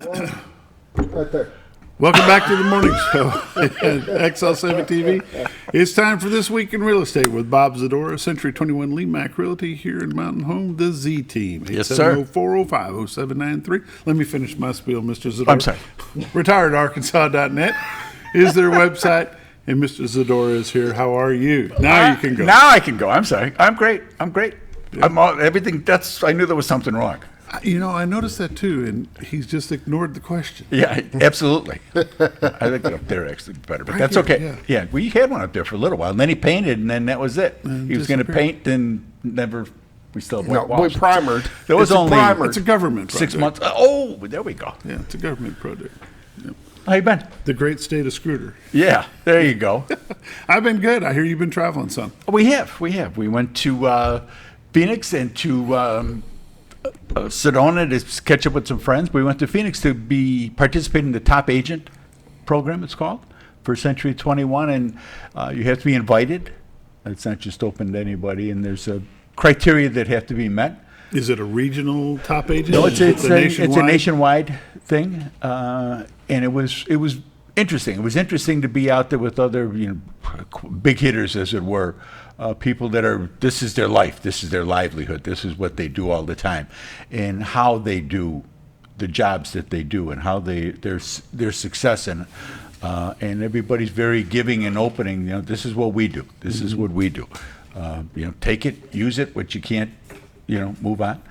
Right there. Welcome back to the morning show at XL7 TV. It's time for This Week in Real Estate with Bob Zdora, Century 21 LeMac Realty here in Mountain Home, the Z Team. Yes, sir. 870-405-0793. Let me finish my spiel, Mr. Zdora. I'm sorry. RetiredArkansas.net is their website, and Mr. Zdora is here. How are you? Now you can go. Now I can go. I'm sorry. I'm great. Yeah. Everything. I knew there was something wrong. You know, I noticed that too, and he's just ignored the question. Yeah, absolutely. I think up there actually better, but Right that's here, okay. Yeah, we had one up there for a little while, and then he painted, and then that was it. And He was going to disappeared. paint, and never. We still have No, whitewashed. we primered. There was It's a only primer. It's a government project. 6 months. Oh, there we go. Yeah, it's a government project. Yep. How you been? The great state of Scooter. Yeah, there you go. I've been good. I hear you've been traveling some. We have. We went to Phoenix and to Sedona to catch up with some friends. We went to Phoenix to be participating in the Top Agent program, it's called, for Century 21, and you have to be invited. It's not just open to anybody, and there's a criteria that have to be met. Is it a regional top agent? No, it's Is it a nationwide thing, and it was interesting. It was interesting to be out there with other big hitters, as it were, people that this is their life, this is their livelihood, this is what they do all the time, and how they do the jobs that they do, and how their success in it. And everybody's very giving and opening. This is what we do. This is what we do. Take it, use it. What you can't, move on.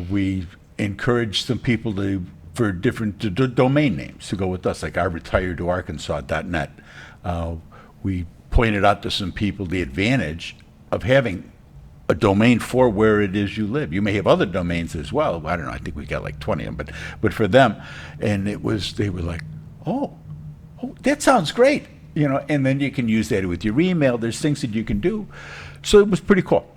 We encourage some people for different domain names to go with us, like our RetiredArkansas.net. We pointed out to some people the advantage of having a domain for where it is you live. You may have other domains as well. I don't know. I think we got like 20 of them, but for them, and they were like, oh, that sounds great, and then you can use that with your email. There's things that you can do. So it was pretty cool.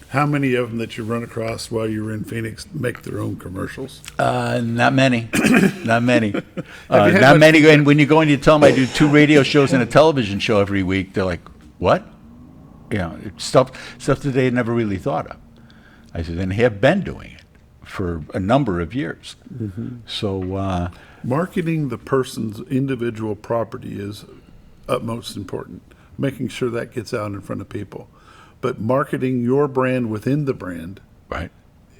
How many of them that you run across while you were in Phoenix make their own commercials? Not many. Not many. had Not much- many. And when you go and you tell them I do 2 radio shows and a television show every week, they're like, what? It's stuff that they had never really thought of. I said, and have been doing it for a number of years. Mm-hmm. So Marketing the person's individual property is utmost important, making sure that gets out in front of people. But marketing your brand within the brand right.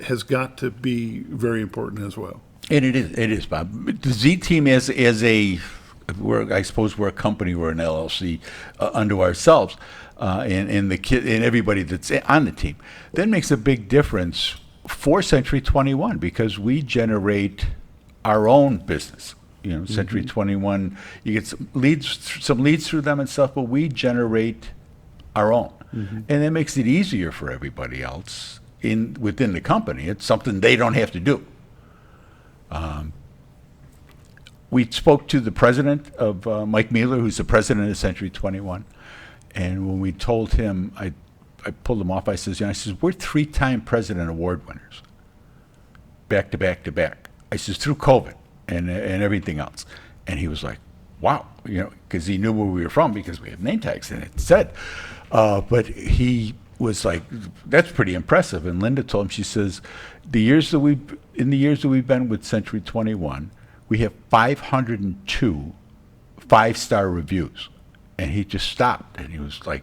has got to be very important as well. And it is, Bob. The Z Team I suppose we're a company, we're an LLC unto ourselves, and the kid and everybody that's on the team. That makes a big difference for Century 21 because we generate our own business. Century 21, you get some leads through them and stuff, but we generate our own. Mm-hmm. And that makes it easier for everybody else within the company. It's something they don't have to do. We spoke to the president of Mike Mueller, who's the president of Century 21, and when we told him, I pulled him off. I says, we're 3-time president award winners, back to back to back. I says, through COVID and everything else, and he was like, wow, because he knew where we were from because we have name tags and it said, but he was like, that's pretty impressive. And Linda told him, she says, in the years that we've been with Century 21, we have 502 5-star reviews. And he just stopped and he was like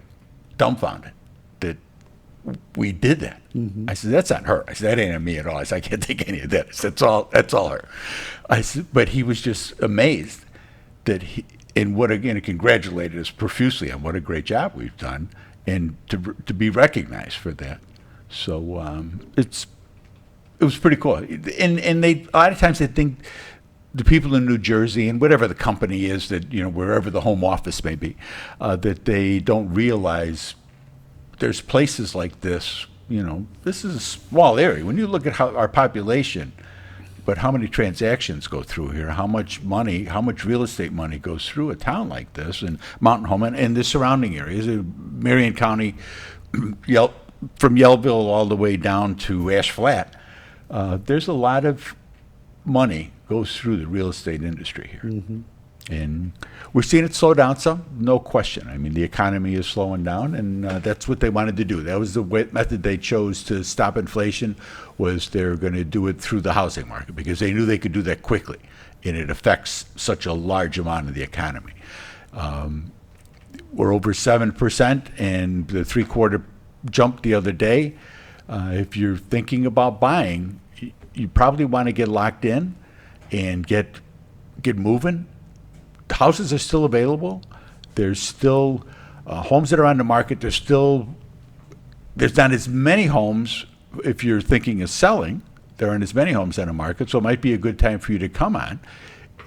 dumbfounded that we did that. Mm-hmm. I said, that's not her. I said, that ain't on me at all. I said, I can't take any of that. I said, that's all her. I said, but he was just amazed that and congratulated us profusely on what a great job we've done and to be recognized for that. So it was pretty cool. And they a lot of times they think the people in New Jersey and whatever the company is that, wherever the home office may be, that they don't realize there's places like this. This is a small area. When you look at our population, but how many transactions go through here, how much real estate money goes through a town like this, and Mountain Home and the surrounding areas, Marion County, from Yellville all the way down to Ash Flat, there's a lot of money goes through the real estate industry here. Mm-hmm. And we're seeing it slow down some, no question. I mean, the economy is slowing down, and that's what they wanted to do. That was the method they chose to stop inflation, was they're going to do it through the housing market because they knew they could do that quickly, and it affects such a large amount of the economy. We're over 7%, and the three-quarter jump the other day. If you're thinking about buying, you probably want to get locked in and get moving. Houses are still available. There's still homes that are on the market. There's not as many homes. If you're thinking of selling, there aren't as many homes on the market, so it might be a good time for you to come on.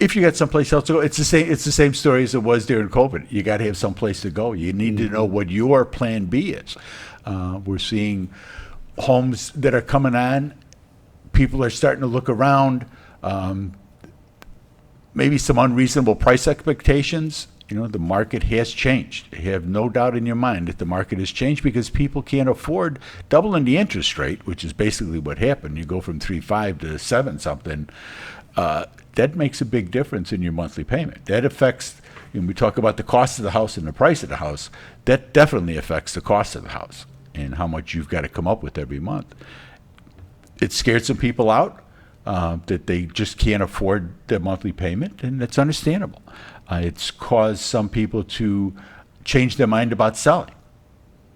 If you got someplace else to go, it's the same story as it was during COVID. You got to have someplace to go. You need to know what your plan B is. We're seeing homes that are coming on. People are starting to look around. Maybe some unreasonable price expectations. The market has changed. You have no doubt in your mind that the market has changed because people can't afford doubling the interest rate, which is basically what happened. You go from 3.5 to 7 something. That makes a big difference in your monthly payment. That affects, when we talk about the cost of the house and the price of the house, that definitely affects the cost of the house and how much you've got to come up with every month. It scared some people out. That they just can't afford their monthly payment, and that's understandable. It's caused some people to change their mind about selling.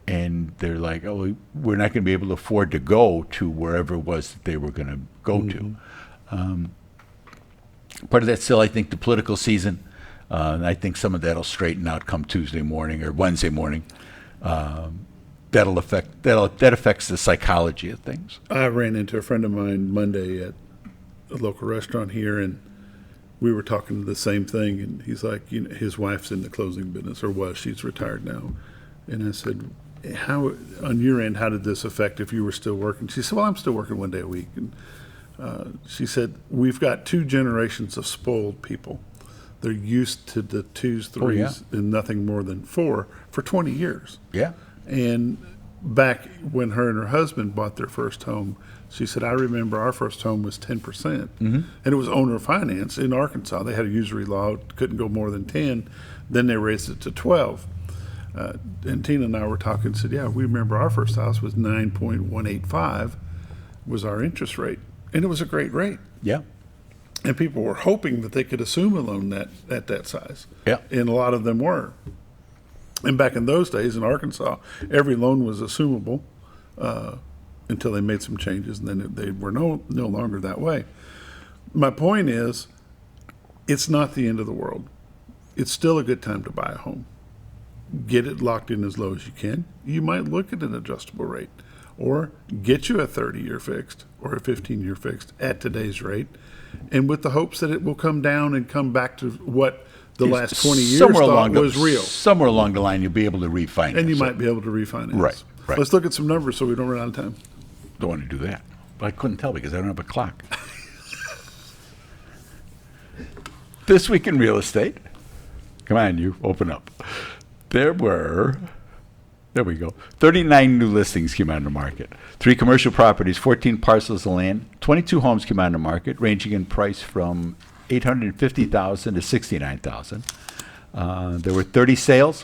And they're like, oh, we're not going to be able to afford to go to wherever it was that they were going to go to. Part of that still, I think, the political season. And I think some of that will straighten out come Tuesday morning or Wednesday morning. That affects the psychology of things. I ran into a friend of mine Monday at a local restaurant here, and we were talking the same thing, and he's like, his wife's in the closing business, or was. She's retired now. And I said, how, on your end, how did this affect if you were still working? She said, well, I'm still working 1 day a week. And she said, we've got 2 generations of spoiled people. They're used to the 2s, 3s, and nothing more than 4 for 20 years. Yeah. And back when her and her husband bought their first home, she said, I remember our first home was 10%, and it was owner finance in Arkansas. They had a usury law, couldn't go more than 10. Then they raised it to 12. And Tina and I were talking, said, yeah, we remember our first house was 9.185 was our interest rate, and it was a great rate. Yeah. And people were hoping that they could assume a loan at that size. Yeah. And a lot of them were. And back in those days in Arkansas, every loan was assumable until they made some changes, and then they were no longer that way. My point is, it's not the end of the world. It's still a good time to buy a home. Get it locked in as low as you can. You might look at an adjustable rate, or get you a 30-year fixed or a 15-year fixed at today's rate, and with the hopes that it will come down and come back to what the last 20 years thought was real. Somewhere along the line, you'll be able to refinance. And you might be able to refinance. Right. Let's look at some numbers so we don't run out of time. Don't want to do that. But I couldn't tell because I don't have a clock. This week in real estate. Come on, you open up. There we go. 39 new listings came on the market. 3 commercial properties, 14 parcels of land, 22 homes came on the market, ranging in price from $850,000 to $69,000. There were 30 sales,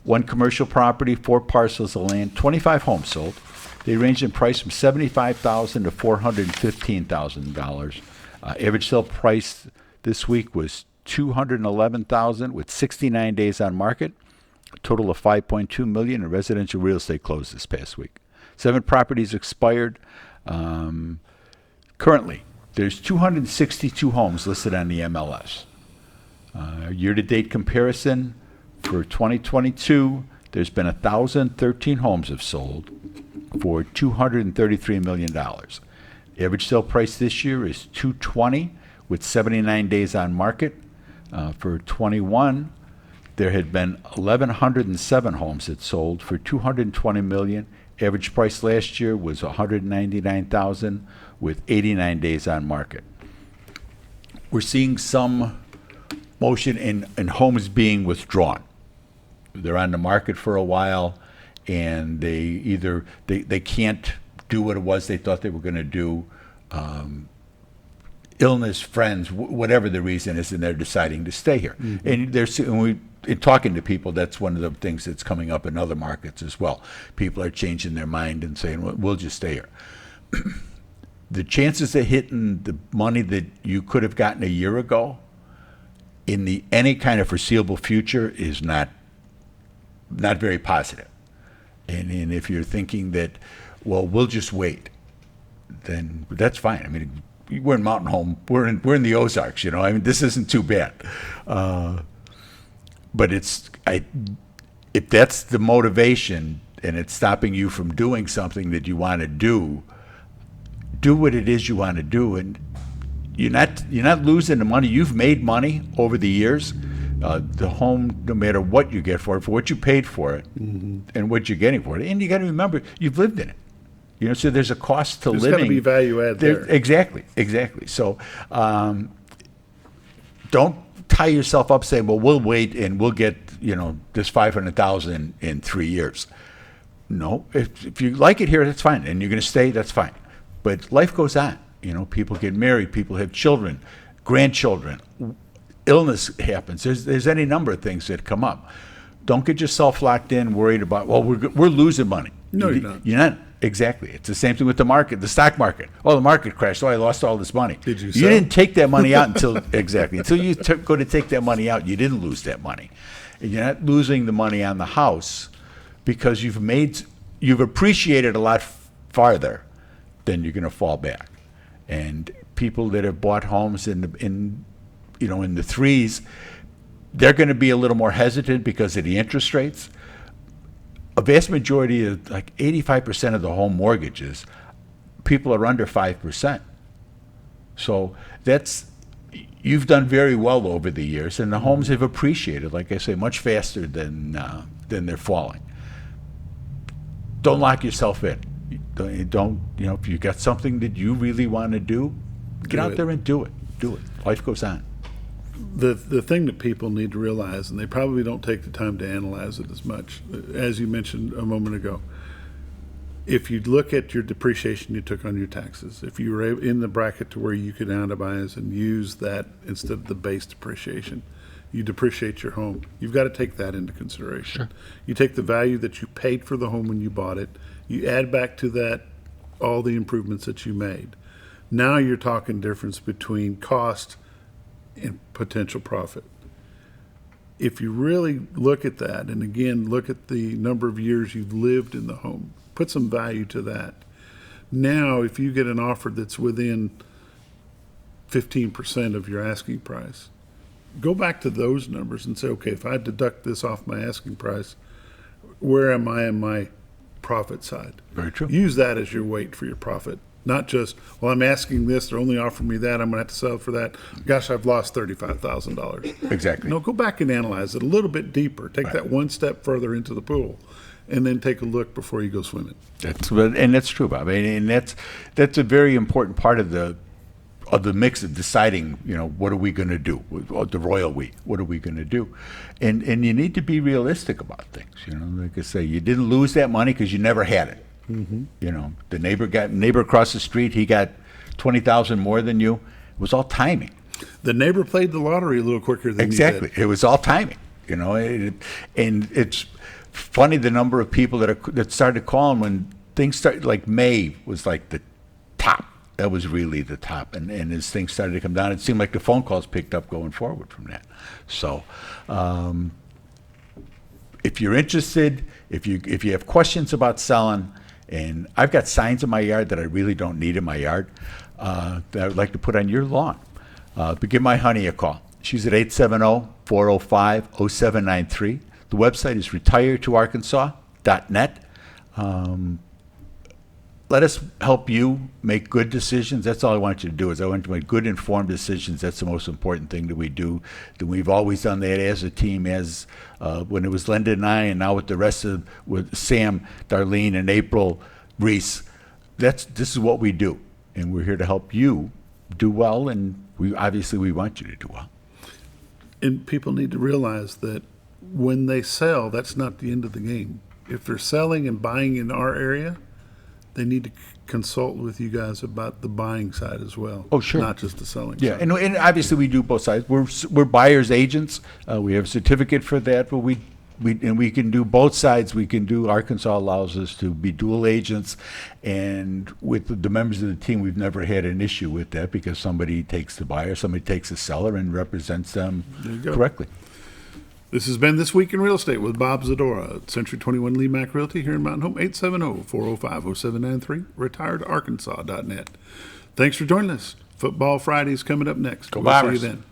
1 commercial property, 4 parcels of land, 25 homes sold. They ranged in price from $75,000 to $415,000. Average sale price this week was $211,000 with 69 days on market. A total of $5.2 million in residential real estate closed this past week. 7 properties expired. Currently, there's 262 homes listed on the MLS. Year-to-date comparison for 2022, there's been 1,013 homes have sold for $233 million. Average sale price this year is $220 with 79 days on market. For 21, there had been 1,107 homes that sold for $220 million. Average price last year was $199,000 with 89 days on market. We're seeing some motion in homes being withdrawn. They're on the market for a while, and they can't do what it was they thought they were going to do. illness, friends, whatever the reason is, and they're deciding to stay here. In talking to people, that's one of the things that's coming up in other markets as well. People are changing their mind and saying, well, we'll just stay here. The chances of hitting the money that you could have gotten a year ago in any kind of foreseeable future is not very positive. And if you're thinking that, well, we'll just wait, then that's fine. I mean, we're in Mountain Home. We're in the Ozarks. I mean, this isn't too bad. But if that's the motivation and it's stopping you from doing something that you want to do what it is you want to do, and you're not losing the money. You've made money over the years. The home, no matter what you get for it, for what you paid for it, and what you're getting for it, and you got to remember you've lived in it. So there's a cost to living. There's got to be value add there. Exactly. So don't tie yourself up saying, well, we'll wait and we'll get this $500,000 in 3 years. No, if you like it here, that's fine, and you're going to stay, that's fine. But life goes on. People get married, people have children, grandchildren. Illness happens. There's any number of things that come up. Don't get yourself locked in, worried about, well, we're losing money. No, you're not. You're not. Exactly. It's the same thing with the market, the stock market. Oh, the market crashed. Oh, I lost all this money. Did you You sell? didn't take that money out until you go to take that money out. You didn't lose that money. And you're not losing the money on the house because you've appreciated a lot farther than you're going to fall back. And people that have bought homes in the threes, they're going to be a little more hesitant because of the interest rates. A vast majority of, like 85% of the home mortgages, people are under 5%. So you've done very well over the years, and the homes have appreciated, like I say, much faster than they're falling. Don't lock yourself in. Don't if you got something that you really want to do, get out there and do it. Do it. Life goes on. The thing that people need to realize, and they probably don't take the time to analyze it as much, as you mentioned a moment ago, if you look at your depreciation you took on your taxes, if you were in the bracket to where you could itemize and use that instead of the base depreciation, you depreciate your home. You've got to take that into consideration. Sure. You take the value that you paid for the home when you bought it, you add back to that all the improvements that you made. Now you're talking difference between cost and potential profit. If you really look at that, and again, look at the number of years you've lived in the home, put some value to that. Now, if you get an offer that's within 15% of your asking price, go back to those numbers and say, okay, if I deduct this off my asking price, where am I in my profit side? Very true. Use that as your weight for your profit. Not just, well, I'm asking this, they're only offering me that, I'm going to have to sell for that. Gosh, I've lost $35,000. Exactly. No, go back and analyze it a little bit deeper. Take that one step further into the pool, and then take a look before you go swimming. That's true, Bob. And that's a very important part of the mix of deciding, what are we going to do? The royal we. What are we going to do? And you need to be realistic about things. Like I say, you didn't lose that money because you never had it. Mm-hmm. The neighbor across the street, he got $20,000 more than you. It was all timing. The neighbor played the lottery a little quicker than exactly. you did. It was all timing. And it's funny the number of people that started calling when things started. Like May was like the top. That was really the top. And as things started to come down, it seemed like the phone calls picked up going forward from that. So if you're interested, if you have questions about selling. And I've got signs in my yard that I really don't need in my yard that I would like to put on your lawn. But give my honey a call. She's at 870-405-0793. The website is retiretorarkansas.net. Let us help you make good decisions. That's all I want you to do. I want you to make good, informed decisions. That's the most important thing that we do. That we've always done that as a team, as when it was Linda and I, and now with the rest with Sam, Darlene, and April, Reese. This is what we do, and we're here to help you do well. And we want you to do well. And people need to realize that when they sell, that's not the end of the game. If they're selling and buying in our area, they need to consult with you guys about the buying side as well. Oh, sure. Not just the selling Yeah, side. and obviously we do both sides. We're buyers agents. We have a certificate for that, but we can do both sides. We can do, Arkansas allows us to be dual agents, and with the members of the team, we've never had an issue with that because somebody takes the buyer, somebody takes the seller, and represents them There you go. correctly. This has been This Week in Real Estate with Bob Zdora at Century 21 LeMac Realty here in Mountain Home, 870-405-0793, retiredarkansas.net. Thanks for joining us. Football Friday's coming up next. Go We'll see you Bombers. then.